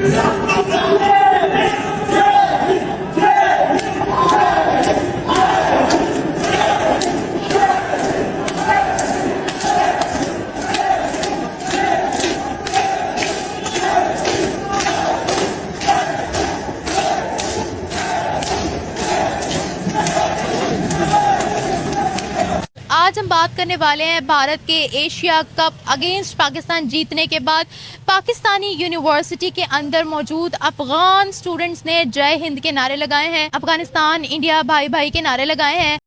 आज हम बात करने वाले हैं भारत के एशिया कप अगेंस्ट पाकिस्तान जीतने के बाद पाकिस्तानी यूनिवर्सिटी के अंदर मौजूद अफगान स्टूडेंट्स ने जय हिंद के नारे लगाए हैं, अफगानिस्तान इंडिया भाई भाई के नारे लगाए हैं।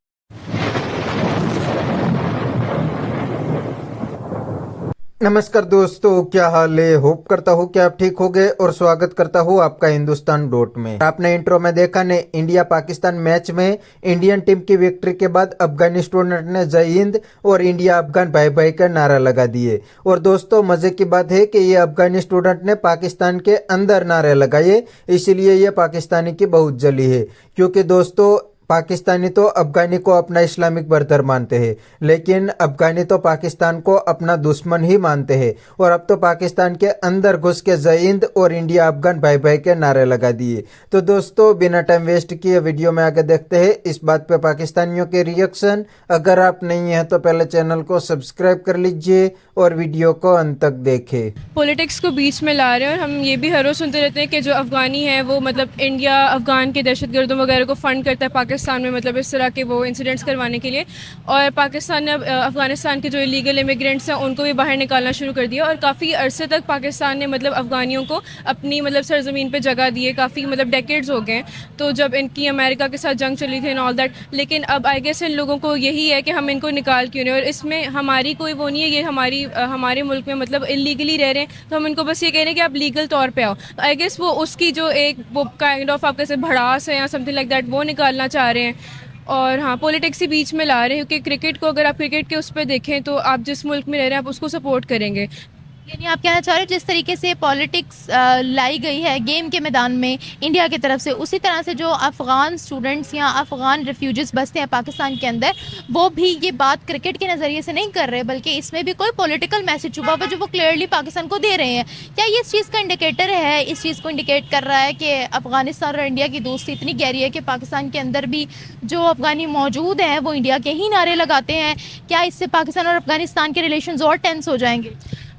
नमस्कार दोस्तों, क्या हाल है। होप करता हूँ कि आप ठीक होंगे और स्वागत करता हूँ आपका हिंदुस्तान डॉट में। आपने इंट्रो में देखा ने इंडिया पाकिस्तान मैच में इंडियन टीम की विक्ट्री के बाद अफगानी स्टूडेंट ने जय हिंद और इंडिया अफगान भाई भाई का नारा लगा दिए। और दोस्तों मजे की बात है कि ये अफगानी स्टूडेंट ने पाकिस्तान के अंदर नारे लगाए, इसलिए ये पाकिस्तानी की बहुत जली है। क्योंकि दोस्तों पाकिस्तानी तो अफगानी को अपना इस्लामिक ब्रदर मानते हैं, लेकिन अफगानी तो पाकिस्तान को अपना दुश्मन ही मानते हैं। और अब तो पाकिस्तान के अंदर घुस के जय हिंद और इंडिया अफगान भाई भाई के नारे लगा दिए। तो दोस्तों बिना टाइम वेस्ट किए वीडियो में आगे देखते हैं इस बात पे पाकिस्तानियों के रिएक्शन। अगर आप नहीं हैं तो पहले चैनल को सब्सक्राइब कर लीजिए और वीडियो को अंत तक देखें। पॉलिटिक्स को बीच में ला रहे हैं और हम ये भी हर रोज़ सुनते रहते हैं कि जो अफगानी है वो मतलब इंडिया अफगान के दहशतगर्दों वगैरह को फ़ंड करता है पाकिस्तान में, मतलब इस तरह के वो इंसिडेंट्स करवाने के लिए। और पाकिस्तान ने अब अफ़गानिस्तान के जो इलीगल इमिग्रेंट्स हैं उनको भी बाहर निकालना शुरू कर दिया। और काफ़ी अरसे तक पाकिस्तान ने मतलब अफगानियों को अपनी मतलब सरजमीन पर जगह दी है, काफ़ी मतलब डेकेड्स हो गए हैं। तो जब इनकी अमेरिका के साथ जंग चली थी एंड ऑल दैट, लेकिन अब आई गेस इन लोगों को यही है कि हम इनको निकाल क्यों नहीं। और इसमें हमारी कोई वो नहीं है, ये हमारे मुल्क में मतलब इलीगली रह रहे हैं, तो हम इनको बस ये कह रहे हैं कि आप लीगल तौर पे आओ। तो आई गेस वो उसकी जो एक वो काइंड ऑफ आप कैसे भड़ास है या समथिंग लाइक दैट वो निकालना चाह रहे हैं। और हाँ, पॉलिटिक्स ही बीच में ला रहे हैं, क्योंकि क्रिकेट को अगर आप क्रिकेट के उस पर देखें तो आप जिस मुल्क में रह रहे हैं आप उसको सपोर्ट करेंगे। यानी आप कहना चाह रहे हो जिस तरीके से पॉलिटिक्स लाई गई है गेम के मैदान में इंडिया की तरफ से, उसी तरह से जो अफ़गान स्टूडेंट्स या अफ़गान रेफ्यूजीज बसते हैं पाकिस्तान के अंदर, वो भी ये बात क्रिकेट के नज़रिए से नहीं कर रहे, बल्कि इसमें भी कोई पॉलिटिकल मैसेज छुपा हुआ जो वो क्लियरली पाकिस्तान को दे रहे हैं। क्या ये इस चीज़ का इंडिकेटर है, इस चीज़ को इंडिकेट कर रहा है कि अफ़गानिस्तान और इंडिया की दोस्ती इतनी गहरी है कि पाकिस्तान के अंदर भी जो अफ़गानी मौजूद हैं वो इंडिया के ही नारे लगाते हैं? क्या इससे पाकिस्तान और अफ़गानिस्तान के रिलेशन और टेंस हो जाएंगे?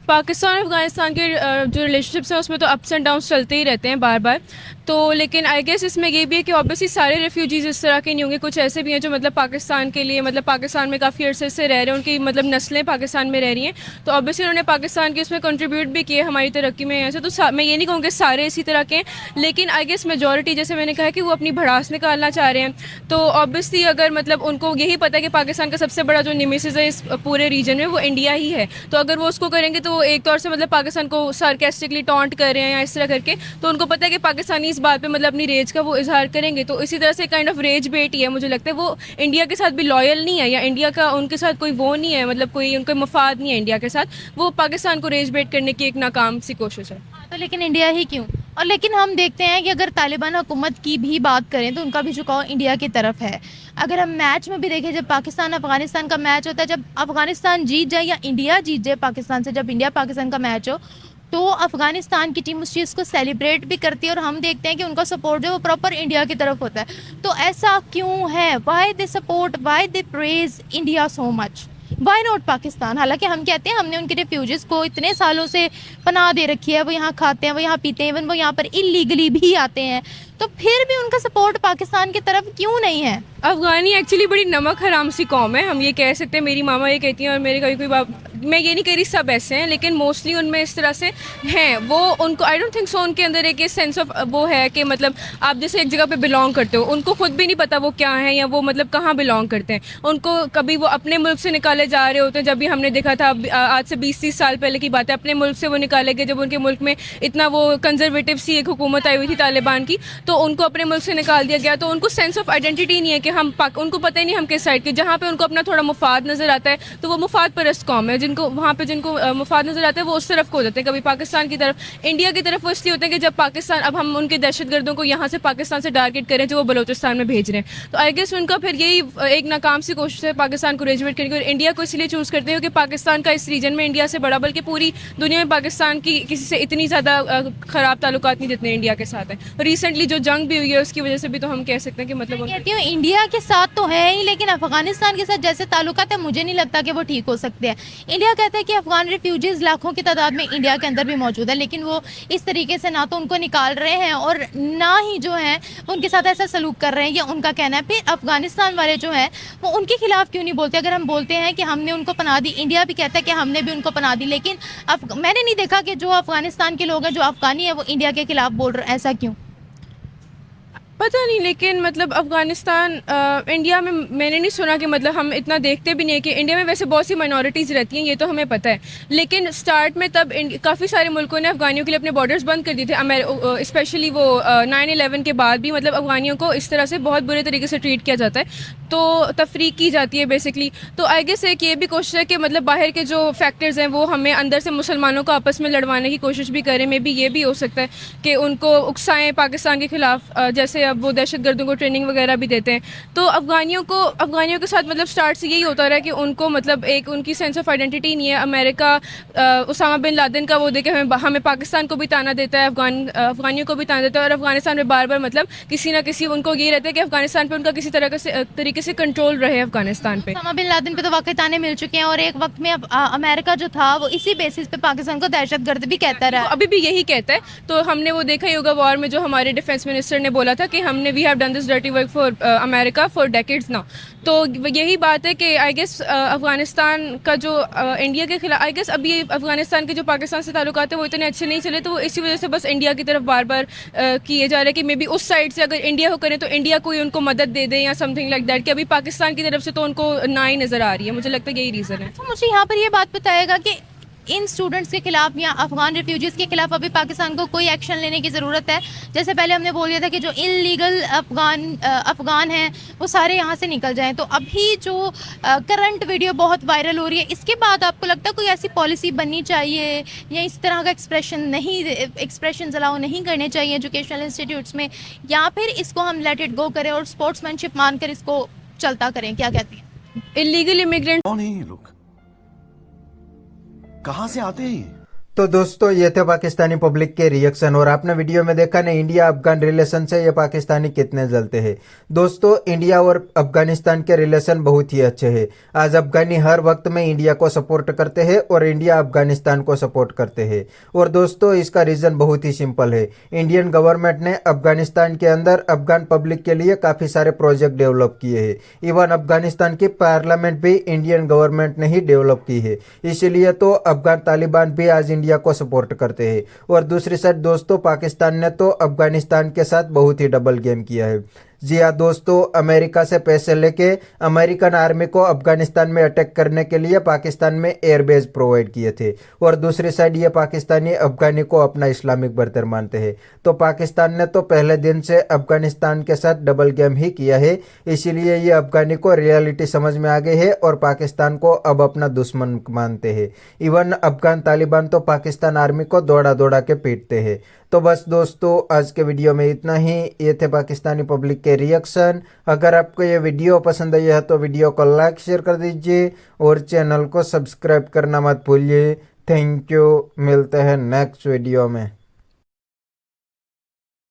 पाकिस्तान और अफगानिस्तान के जो रिलेशनशिप्स हैं उसमें तो अप्स एंड डाउन्स चलते ही रहते हैं बार बार। तो लेकिन आई गेस इसमें ये भी है कि ऑब्वियसली सारे रेफ्यूजीज़ इस तरह के नहीं होंगे, कुछ ऐसे भी हैं जो मतलब पाकिस्तान के लिए मतलब पाकिस्तान में काफ़ी अरसे से रह रहे हैं, उनकी मतलब नस्लें पाकिस्तान में रह रही हैं। तो ऑब्वियसली उन्होंने पाकिस्तान के उसमें कंट्रीब्यूट भी किए हमारी तरक्की में। ऐसे तो मैं ये नहीं कहूँगी सारे इसी तरह के हैं, लेकिन आई गेस मेजॉरिटी जैसे मैंने कहा कि वो अपनी भड़ास निकालना चाह रहे हैं। तो ऑब्वियसली अगर मतलब उनको यही पता है कि पाकिस्तान का सबसे बड़ा जो नेमेसिस है इस पूरे रीजन में वो इंडिया ही है, तो अगर वो उसको करेंगे तो एक तौर से मतलब पाकिस्तान को सार्केस्टिकली टॉन्ट कर रहे हैं या इस तरह करके, तो उनको पता है कि पाकिस्तानी इस बात पे मतलब अपनी रेज का वो इजहार करेंगे। तो इसी तरह से काइंड ऑफ रेज बेट ही है, मुझे लगता है वो इंडिया के साथ भी लॉयल नहीं है या इंडिया का उनके साथ कोई वो नहीं है, मतलब कोई उनका मफाद नहीं है इंडिया के साथ। वो पाकिस्तान को रेज बेट करने की एक नाकाम सी कोशिश है। तो लेकिन इंडिया ही क्यों? और लेकिन हम देखते हैं कि अगर तालिबान हुकूमत की भी बात करें तो उनका भी झुकाव इंडिया की तरफ है। अगर हम मैच में भी देखें, जब पाकिस्तान अफगानिस्तान का मैच होता है, जब अफगानिस्तान जीत जाए या इंडिया जीत जाए पाकिस्तान से, जब इंडिया पाकिस्तान का मैच हो तो अफगानिस्तान की टीम उस चीज़ को सेलिब्रेट भी करती है और हम देखते हैं कि उनका सपोर्ट जो वो प्रॉपर इंडिया की तरफ होता है। तो ऐसा क्यों है? Why they support, why they praise India so much, why not Pakistan? हालांकि हम कहते हैं हमने उनके रेफ्यूजीज़ को इतने सालों से पनाह दे रखी है, वो यहाँ खाते हैं, वो यहाँ पीते हैं, इवन वो यहाँ पर इलीगली भी आते हैं, तो फिर भी उनका सपोर्ट पाकिस्तान की तरफ क्यों नहीं है? अफगानी एक्चुअली बड़ी नमक हराम सी कौम है, हम ये कह सकते हैं। मेरी मामा ये कहती हैं और मेरे कभी कोई बाप, मैं ये नहीं कह रही सब ऐसे हैं, लेकिन मोस्टली उनमें इस तरह से हैं। वो उनको आई डोंट थिंक सो उनके अंदर एक सेंस ऑफ वो है कि मतलब आप जैसे एक जगह पे बिलोंग करते हो, उनको खुद भी नहीं पता वो क्या है या वो मतलब कहाँ बिलोंग करते हैं। उनको कभी वो अपने मुल्क से निकाले जा रहे होते हैं, जब भी हमने देखा था आज से 20-30 साल पहले की बात है, अपने मुल्क से वो निकाले गए जब उनके मुल्क में इतना वो कंजर्वेटिव सी एक हुकूमत आई हुई थी तालिबान की। तो उनको अपने मुल्क से निकाल दिया गया, तो उनको सेंस ऑफ आइडेंटिटी नहीं है कि उनको पता ही नहीं हम किस साइड के, जहाँ पे उनको अपना थोड़ा मुफाद नज़र आता है तो वो मुफाद परस्त कौम है, जिनको वहाँ पे जिनको मुफाद नज़र आता है वो उस तरफ को हो जाते हैं, कभी पाकिस्तान की तरफ, इंडिया की तरफ वो इसलिए होते हैं कि जब पाकिस्तान, अब हम उनके दहशतगर्दों को यहाँ से पाकिस्तान से टारगेट करें जो वो बलोचिस्तान में भेज रहे हैं, तो आई गेस उनका फिर यही एक नाकाम सी कोशिश है पाकिस्तान को रेजिमेट करने की, और इंडिया को इसलिए चूज़ करते हैं कि पाकिस्तान का इस रीजन में इंडिया से बड़ा, बल्कि पूरी दुनिया में पाकिस्तान की किसी से इतनी ज़्यादा ख़राब ताल्लुकात नहीं जितने इंडिया के साथ हैं। रिसेंटली जो जंग भी हुई है उसकी वजह से भी तो हम कह सकते हैं कि मतलब कहती हूँ इंडिया के साथ तो है ही, लेकिन अफगानिस्तान के साथ जैसे ताल्लुकात है मुझे नहीं लगता कि वो ठीक हो सकते हैं। इंडिया कहता है कि अफगान रिफ्यूजीज लाखों की तादाद में इंडिया के अंदर भी मौजूद है, लेकिन वो इस तरीके से ना तो उनको निकाल रहे हैं और ना ही जो है उनके साथ ऐसा सलूक कर रहे हैं, ये उनका कहना है। फिर अफगानिस्तान वाले जो है वो उनके खिलाफ क्यों नहीं बोलते? अगर हम बोलते हैं कि हमने उनको पनाह दी, इंडिया भी कहता है कि हमने भी उनको पनाह दी, लेकिन मैंने नहीं देखा कि जो अफगानिस्तान के लोग हैं, जो अफगानी है, वो इंडिया के खिलाफ बोल रहे हैं। ऐसा क्यों? पता नहीं, लेकिन मतलब अफ़गानिस्तान इंडिया में मैंने नहीं सुना कि मतलब हम इतना देखते भी नहीं है कि इंडिया में वैसे बहुत सी माइनॉरिटीज़ रहती हैं, ये तो हमें पता है, लेकिन स्टार्ट में तब काफ़ी सारे मुल्कों ने अफ़गानियों के लिए अपने बॉर्डर्स बंद कर दिए थे, स्पेशली वो 9/11 के बाद भी मतलब अफ़गानियों को इस तरह से बहुत बुरे तरीके से ट्रीट किया जाता है, तो तफरीक की जाती है बेसिकली। तो आई गेस एक ये भी कोशिश है कि मतलब बाहर के जो फैक्टर्स हैं वो हमें अंदर से मुसलमानों को आपस में लड़वाने की कोशिश भी करें, मे बी ये भी हो सकता है कि उनको उकसाएँ पाकिस्तान के ख़िलाफ़, जैसे अब वो दहशतगर्दों को ट्रेनिंग वगैरह भी देते हैं। तो अफ़गानियों के साथ मतलब स्टार्ट से यही होता रहा कि उनको मतलब एक उनकी सेंस ऑफ आइडेंटिटी नहीं है। अमेरिका उसामा बिन लादेन का वो देखे हमें पाकिस्तान को भी ताना देता है, अफ़गानियों को भी ताना देता है, और अफ़गानिस्तान में बार बार मतलब किसी ना किसी उनको ये रहता है कि अफ़गानिस्तान पे उनका किसी तरह से तरीके से कंट्रोल रहे अफ़गानिस्तान पे। उसामा बिन लादेन पे तो वाकई ताने मिल चुके हैं, और एक वक्त में अमेरिका जो था वो इसी बेसिस पे पाकिस्तान को दहशतगर्द भी कहता रहा। अभी भी यही कहता है। तो हमने वो देखा ही होगा वॉर में, जो हमारे डिफेंस मिनिस्टर ने बोला था कि हमने we have done this dirty work for America for decades now. तो यही बात है कि आई गेस अफ़गानिस्तान का जो इंडिया के खिलाफ, आई गेस अभी अफ़गानिस्तान के जो पाकिस्तान से ताल्लुकात है वो इतने अच्छे नहीं चले, तो वो इसी वजह से बस इंडिया की तरफ बार बार किए जा रहे हैं कि मे बी उस साइड से अगर इंडिया को करें तो इंडिया कोई उनको मदद दे दे या समथिंग लाइक दैट, कि अभी पाकिस्तान की तरफ से तो उनको ना ही नज़र आ रही है। मुझे लगता है यही रीज़न है। तो मुझे यहाँ पर ये बात बताएगा कि इन स्टूडेंट्स के खिलाफ या अफगान रिफ्यूजीज़ के खिलाफ अभी पाकिस्तान को कोई एक्शन लेने की ज़रूरत है? जैसे पहले हमने बोल दिया था कि जो इनलीगल अफगान हैं वो सारे यहाँ से निकल जाएं, तो अभी जो करंट वीडियो बहुत वायरल हो रही है, इसके बाद आपको लगता है कोई ऐसी पॉलिसी बननी चाहिए या इस तरह का एक्सप्रेशन अलाउ नहीं करने चाहिए एजुकेशनल इंस्टीट्यूट्स में, या फिर इसको हम लेट इट गो करें और स्पोर्ट्समैनशिप मानकर इसको चलता करें? क्या कहती हैं? इलीगल इमिग्रेंट कौन है ये लोग, कहां से आते हैं? तो दोस्तों ये थे पाकिस्तानी पब्लिक के रिएक्शन, और आपने वीडियो में देखा ना इंडिया अफगान रिलेशन से ये पाकिस्तानी कितने जलते हैं। दोस्तों इंडिया और अफगानिस्तान के रिलेशन बहुत ही अच्छे हैं। आज अफगानी हर वक्त में इंडिया को सपोर्ट करते हैं और इंडिया अफगानिस्तान को सपोर्ट करते हैं। और दोस्तों इसका रीज़न बहुत ही सिंपल है। इंडियन गवर्नमेंट ने अफगानिस्तान के अंदर अफगान पब्लिक के लिए काफ़ी सारे प्रोजेक्ट डेवलप किए हैं। इवन अफगानिस्तान की पार्लियामेंट भी इंडियन गवर्नमेंट ने ही डेवलप की है, इसीलिए तो अफगान तालिबान भी आज इंडिया को सपोर्ट करते हैं। और दूसरी साइड दोस्तों पाकिस्तान ने तो अफगानिस्तान के साथ बहुत ही डबल गेम किया है। जी हाँ दोस्तों, अमेरिका से पैसे लेके अमेरिकन आर्मी को अफगानिस्तान में अटैक करने के लिए पाकिस्तान में एयरबेस प्रोवाइड किए थे, और दूसरी साइड ये पाकिस्तानी अफगानी को अपना इस्लामिक ब्रदर मानते हैं। तो पाकिस्तान ने तो पहले दिन से अफगानिस्तान के साथ डबल गेम ही किया है, इसीलिए ये अफगानी को रियलिटी समझ में आ गई है और पाकिस्तान को अब अपना दुश्मन मानते हैं। इवन अफगान तालिबान तो पाकिस्तान आर्मी को दौड़ा दौड़ा के पीटते हैं। तो बस दोस्तों आज के वीडियो में इतना ही। ये थे पाकिस्तानी पब्लिक के रिएक्शन। अगर आपको ये वीडियो पसंद आई है तो वीडियो को लाइक शेयर कर दीजिए और चैनल को सब्सक्राइब करना मत भूलिए। थैंक यू, मिलते हैं नेक्स्ट वीडियो में।